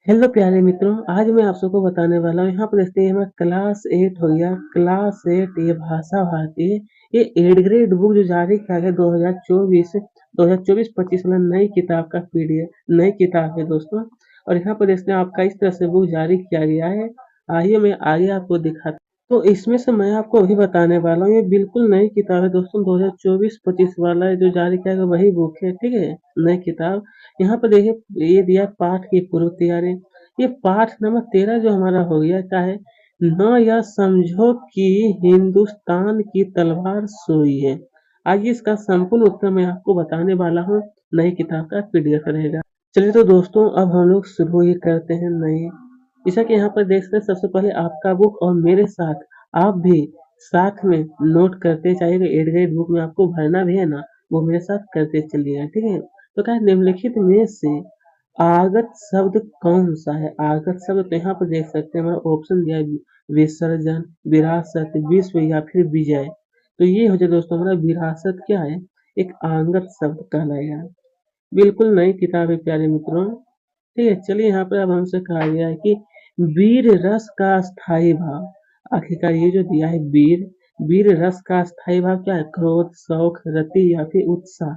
Hello प्यारे मित्रों, आज मैं आप सबको बताने वाला हूँ। यहाँ पर देखते हैं हमारा क्लास 8 हो गया। क्लास 8 ये भाषा भारती है। ये 8 ग्रेड बुक जो जारी किया गया 2024-25 वाला नई किताब का पीडीएफ नई किताब है दोस्तों। और यहाँ पर देखते हैं आपका इस तरह से बुक जारी किया गया है। आइए मैं आगे आपको दिखाता। तो इसमें से मैं आपको अभी बताने वाला हूँ, ये बिल्कुल नई किताब है दोस्तों। 2024-25 वाला है जो जारी किया गया वही बुक है, ठीक है। नई किताब यहाँ पर देखिए, ये दिया पाठ की पूर्व तैयारी। ये पाठ नंबर 13 जो हमारा हो गया क्या है, न यह समझो कि हिंदुस्तान की तलवार सोई है। आइए इसका संपूर्ण उत्तर मैं आपको बताने वाला हूँ। नई किताब का पीडीएफ रहेगा। चलिए तो दोस्तों, अब हम लोग शुरू ही करते हैं नई। जैसा कि यहाँ पर देख सकते हैं, सबसे पहले आपका बुक और मेरे साथ आप भी साथ में नोट करते जाइएगा। एड गाइड बुक में आपको भरना भी है ना, वो मेरे साथ करते चलिएगा, ठीक है। तो क्या है, निम्नलिखित में से आगत शब्द कौन सा है। आगत शब्द तो यहाँ पर देख सकते हैं, हमारा ऑप्शन दिया है विसर्जन, विरासत, विश्व या फिर विजय। तो ये हो जाए दोस्तों, हमारा विरासत क्या है, एक आगत शब्द कहलाएगा। बिल्कुल नई किताब है प्यारे मित्रों। ठीक है, चलिए यहाँ पर अब हमसे कहा गया है कि वीर रस का स्थायी भाव। आखिरकार ये जो दिया है वीर रस का स्थायी भाव क्या है, क्रोध, शौक, रति या फिर उत्साह।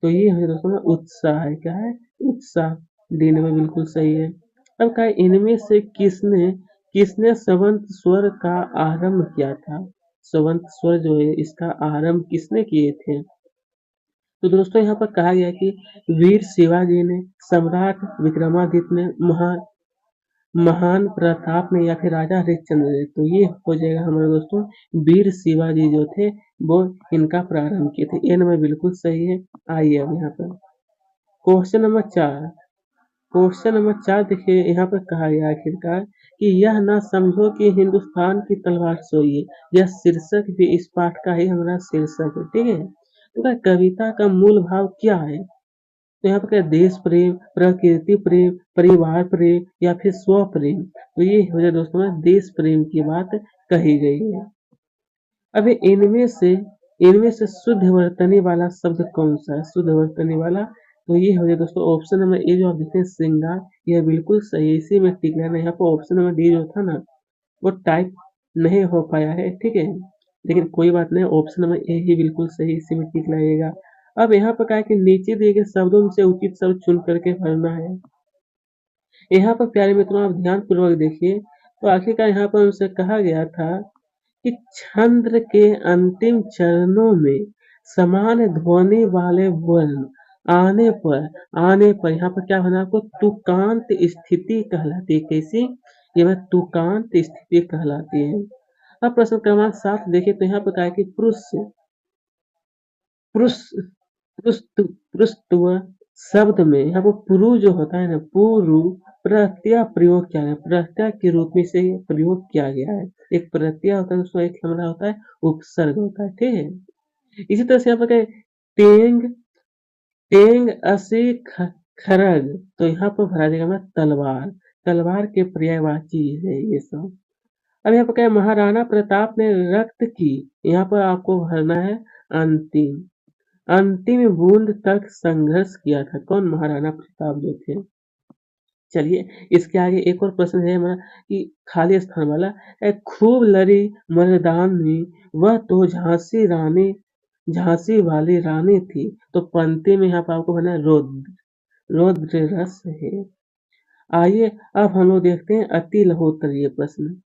तो ये है दोस्तों ना, उत्साह है। क्या है, उत्साह। डी नंबर बिल्कुल सही है। अब क्या है, इनमें से किसने किसने स्वंत स्वर का आरंभ किया था। स्वंत स्वर जो है इसका आरंभ किसने किए थे। तो दोस्तों यहाँ पर कहा गया कि वीर शिवाजी ने, सम्राट विक्रमादित्य ने, महान महान प्रताप ने या फिर राजा हरिश्चंद्र ने। तो ये हो जाएगा हमारे दोस्तों, वीर शिवाजी जो थे वो इनका प्रारंभ किए थे। ये नंबर बिल्कुल सही है। आइए अब यहाँ पर क्वेश्चन नंबर 4 देखिए, यहाँ पर कहा गया आखिरकार कि यह ना समझो कि हिंदुस्तान की तलवार सोई है। यह शीर्षक भी इस पाठ का ही हमारा शीर्षक है, ठीक है। तो क्या कविता का मूल भाव क्या है। तो यहाँ पर क्या, देश प्रेम, प्रकृति प्रेम, परिवार प्रेम या फिर स्व प्रेम। तो ये हो जाए दोस्तों हमारा देश प्रेम की बात कही गई है। अब इनमें से शुद्ध वर्तनी वाला शब्द कौन सा है। शुद्ध वर्तनी वाला, तो ये हो जाए दोस्तों ऑप्शन नंबर ए जो आप देखते हैं श्रृंगार, यह बिल्कुल सही है। इसी में टिक रहना। यहाँ पर ऑप्शन नंबर डी जो था ना, वो टाइप नहीं हो पाया है, ठीक है। लेकिन कोई बात नहीं, ऑप्शन नंबर ए ही बिल्कुल सही, इसी में टिक लगेगा। अब यहाँ पर क्या है कि नीचे दिए गए शब्दों में से उचित शब्द चुन करके भरना है। यहाँ पर प्यारे मित्रों आप ध्यान पूर्वक देखिए, तो आखिरकार यहाँ पर उनसे कहा गया था कि छंद के अंतिम चरणों में समान ध्वनि वाले वर्ण आने पर यहाँ पर क्या होना, आपको तुकांत स्थिति कहलाती है। कैसी, ये वह तुकांत स्थिति कहलाती है। अब प्रश्न क्रमांक 7 देखिए, तो यहाँ पर कहा है कि पुरुष पुरुषत्व शब्द में यहाँ पर पुरु जो होता है ना, पुरु प्रत्यय प्रयोग किया गया, प्रत्यय के रूप में से प्रयोग किया गया है। एक प्रत्यय होता है दोस्तों, एक हमारा होता है उपसर्ग होता है, ठीक है। इसी तरह से यहाँ पर क्या है, टेंग टेंग असी खरग। तो यहाँ पर भरा जाएगा हमारा तलवार। तलवार के पर्यायवाची है ये सब। अब यहाँ पर क्या है, महाराणा प्रताप ने रक्त की, यहाँ पर आपको भरना है अंतिम अंतिम बूंद तक संघर्ष किया था। कौन, महाराणा प्रताप जो थे। चलिए इसके आगे एक और प्रश्न है हमारा कि खाली स्थान वाला खूब लड़ी मर्दानी, वह तो झांसी वाली रानी थी। तो पंक्ति में यहाँ पर आपको बना रौद्र रस है। आइए अब हम लोग देखते हैं अति लहोत्तर ये प्रश्न।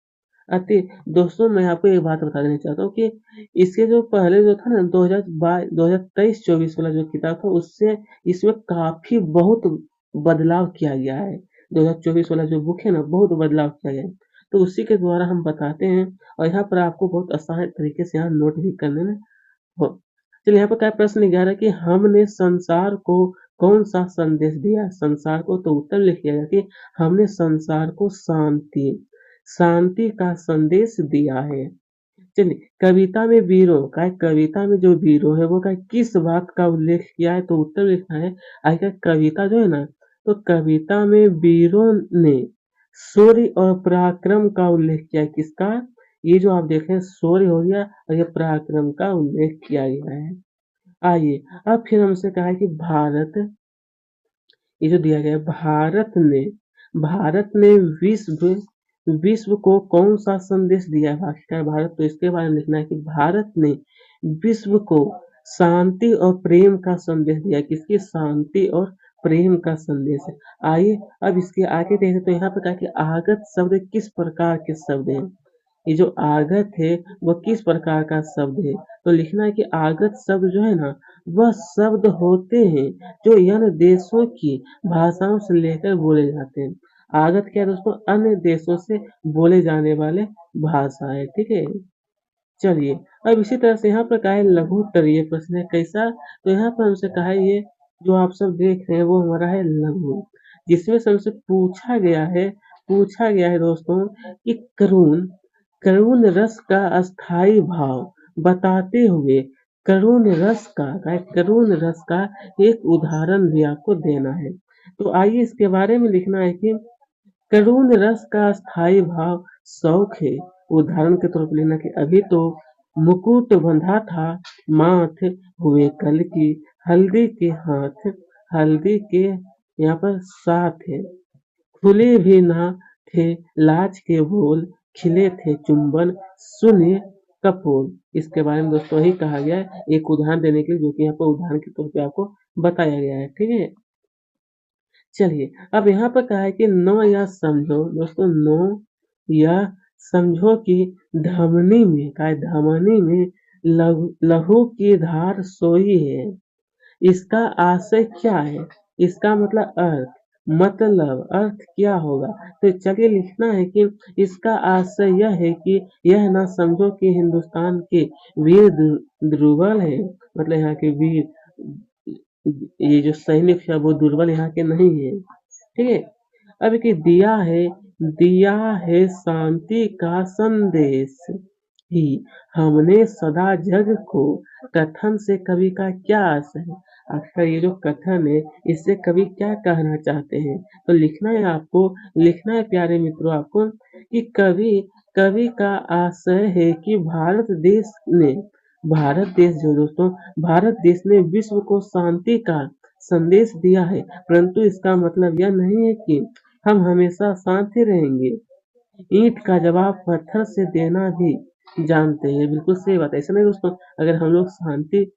अति दोस्तों मैं आपको एक बात बता देना चाहता हूँ कि इसके जो पहले जो था ना 2023-24 वाला जो किताब था, उससे इसमें काफी बहुत बदलाव किया गया है। 2024 वाला जो बुक है ना, बहुत बदलाव किया गया है। तो उसी के द्वारा हम बताते हैं, और यहाँ पर आपको बहुत आसान तरीके से यहाँ नोट भी करने में हो। चलिए यहाँ पर क्या प्रश्न 11 कि हमने संसार को कौन सा संदेश दिया। संसार को, तो उत्तर लिख लिया कि हमने संसार को शांति का संदेश दिया है। चलिए कविता में वीरों का, कविता में जो वीरों है वो का किस बात का उल्लेख किया है। तो उत्तर लिखना है। आखिर कविता जो है ना, तो कविता में वीरों ने शौर्य और पराक्रम का उल्लेख किया है। किसका, ये जो आप देख रहे हैं शौर्य हो गया, और ये पराक्रम का उल्लेख किया गया है। आइए अब फिर हमसे कहा है कि भारत, ये जो दिया गया है, भारत ने भारत ने विश्व विश्व को कौन सा संदेश दिया है आखिरकार भारत, तो इसके बारे में लिखना है कि भारत ने विश्व को शांति और प्रेम का संदेश दिया। किसकी? शांति और प्रेम का संदेश है। आइए अब इसके आगे देखें तो यहाँ पे कहा कि आगत शब्द किस प्रकार के शब्द हैं। ये जो आगत है वो किस प्रकार का शब्द है, तो लिखना है कि आगत शब्द जो है ना वह शब्द होते हैं जो अन्य देशों की भाषाओं से लेकर बोले जाते हैं। आगत क्या है दोस्तों? अन्य देशों से बोले जाने वाले भाषा है, ठीक है। चलिए अब इसी तरह से यहाँ पर कहा है लघुत्तर, ये प्रश्न है कैसा, तो यहाँ पर हमसे कहा है ये जो आप सब देख रहे हैं वो हमारा है लघु, जिसमें से हमसे पूछा गया है दोस्तों कि करुण करुण रस का अस्थाई भाव बताते हुए करुण रस का एक उदाहरण भी आपको देना है। तो आइए इसके बारे में लिखना है कि करुण रस का स्थायी भाव शौक है। उदाहरण के तौर पर लेना कि अभी तो मुकुट बंधा था माथ हुए कल की, हल्दी के हाथ हल्दी के यहाँ पर साथ है, खुले भी ना थे लाज के बोल, खिले थे चुंबन शून्य कपोल। इसके बारे में दोस्तों यही कहा गया है एक उदाहरण देने के लिए, जो कि यहाँ पर उदाहरण के तौर पे आपको बताया गया है, ठीक है। चलिए अब यहाँ पर कहा है कि नो या समझो दोस्तों, नो या समझो कि धमनी में लहू की धार सोई है। इसका आशय क्या है? इसका अर्थ क्या होगा? तो चलिए लिखना है कि इसका आशय यह है कि यह ना समझो कि हिंदुस्तान के वीर दुर्बल है, मतलब यहाँ के वीर, ये जो सैनिक है वो दुर्बल यहाँ के नहीं है, ठीक है। अब कि दिया है शांति का संदेश ही हमने सदा जग को, कथन से कवि का क्या आशय है? आखिर ये जो कथन है इससे कवि क्या कहना चाहते हैं, तो लिखना है प्यारे मित्रों आपको कि कवि का आशय है कि भारत देश ने विश्व को शांति का संदेश दिया है, परंतु इसका मतलब यह नहीं है कि हम हमेशा शांत ही रहेंगे। ईंट का जवाब पत्थर से देना भी जानते हैं। बिल्कुल सही बात है। ऐसा नहीं दोस्तों, अगर हम लोग शांति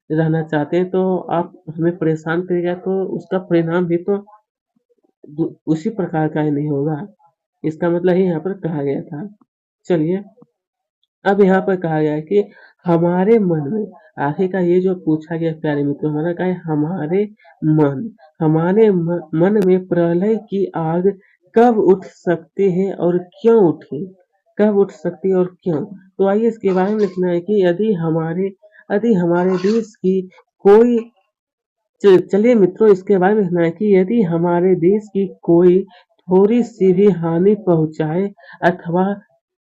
रहना चाहते हैं तो आप हमें परेशान करिएगा तो उसका परिणाम भी तो उसी प्रकार का ही नहीं होगा। इसका मतलब ही यहाँ पर कहा गया था। चलिए अब यहाँ पर कहा गया है कि हमारे मन में, आखिरकार ये जो पूछा गया प्यारे मित्रों, हमारा क्या है? मन में प्रलय की आग कब उठ सकती है और क्यों उठे? कब उठ सकती है और क्यों? तो आइए इसके बारे में लिखना है कि यदि हमारे देश की कोई चलिए मित्रों इसके बारे में लिखना है कि यदि हमारे देश की कोई थोड़ी सी भी हानि पहुंचाए अथवा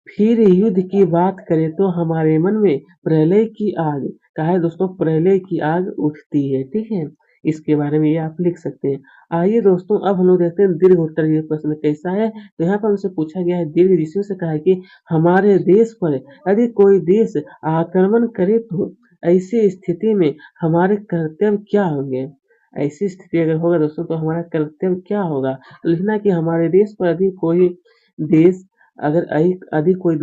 फिर युद्ध की बात करें तो हमारे मन में प्रलय की आग, कहा है दोस्तों प्रलय की आग उठती है, ठीक है। इसके बारे में ये आप लिख सकते हैं। आइए दोस्तों अब हम लोग देखते हैं दीर्घ उत्तर, ये प्रश्न कैसा है। तो यहाँ पर हमसे पूछा गया है दीर्घ, जिसमें से कहा है कि हमारे देश पर यदि कोई देश आक्रमण करे तो ऐसी स्थिति में हमारे कर्तव्य क्या होंगे? ऐसी स्थिति अगर होगा दोस्तों तो हमारा कर्तव्य क्या होगा? तो लिखना कि हमारे देश पर यदि कोई देश अगर अधिक कोई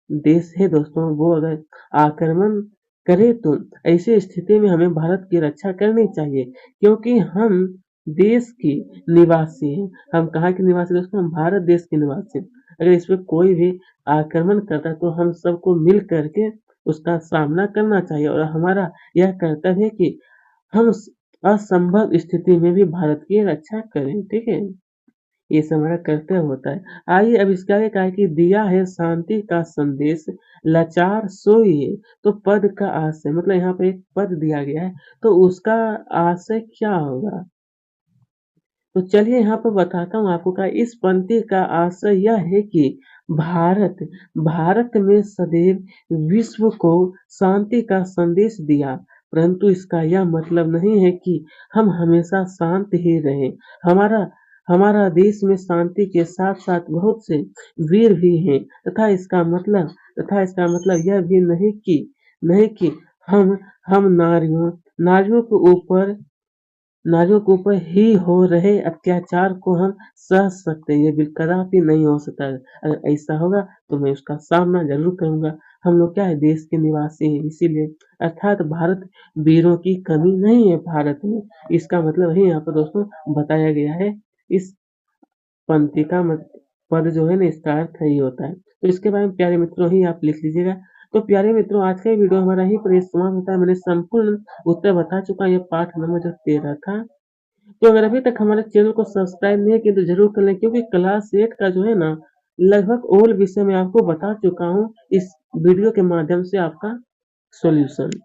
देश है दोस्तों, वो अगर आक्रमण करे तो ऐसी स्थिति में हमें भारत की रक्षा करनी चाहिए, क्योंकि हम देश की निवासी हैं। हम कहाँ के निवासी दोस्तों? हम भारत देश के निवासी हैं। अगर इस पे कोई भी आक्रमण करता है तो हम सबको मिल करके उसका सामना करना चाहिए, और हमारा यह कर्तव्य है कि हम असंभव स्थिति में भी भारत की रक्षा करें, ठीक है। ये सब हमारा कर्तव्य होता है। आइए अब इसके आगे कहा है कि दिया है शांति का संदेश लाचार सोई है। तो पद का आशय, मतलब यहाँ पे एक पद दिया गया है तो उसका आशय क्या होगा? तो चलिए यहाँ पर बताता हूँ आपको का इस पंक्ति का आशय यह है कि भारत भारत में सदैव विश्व को शांति का संदेश दिया, परंतु इसका यह मतलब नहीं है कि हम हमेशा शांत ही रहें। हमारा हमारा देश में शांति के साथ साथ बहुत से वीर भी हैं, तथा इसका मतलब यह भी नहीं कि हम नारियों नारियों के ऊपर नारियों के ऊपर ही हो रहे अत्याचार को हम सह सकते हैं, ये कदापि नहीं हो सकता। अगर ऐसा होगा तो मैं उसका सामना ज़रूर करूँगा। हम लोग क्या है देश के निवासी हैं इसीलिए अर्थात भारत वीरों की कमी नहीं है भारत में। इसका मतलब वही यहाँ पर दोस्तों बताया गया है। इस पंक्ति का मत पद जो है ना इसका अर्थ यही होता है। तो इसके बारे में प्यारे मित्रों ही आप लिख लीजिएगा। तो प्यारे मित्रों आज का ये वीडियो हमारा यहीं पर समाप्त होता है। मैंने संपूर्ण उत्तर बता चुका हूँ, ये पाठ नंबर जो 13 था। तो अगर अभी तक हमारे चैनल को सब्सक्राइब नहीं किया तो ज़रूर कर लें क्योंकि क्लास 8 का जो है ना लगभग ऑल विषय मैं आपको बता चुका हूँ इस वीडियो के माध्यम से आपका सॉल्यूशन।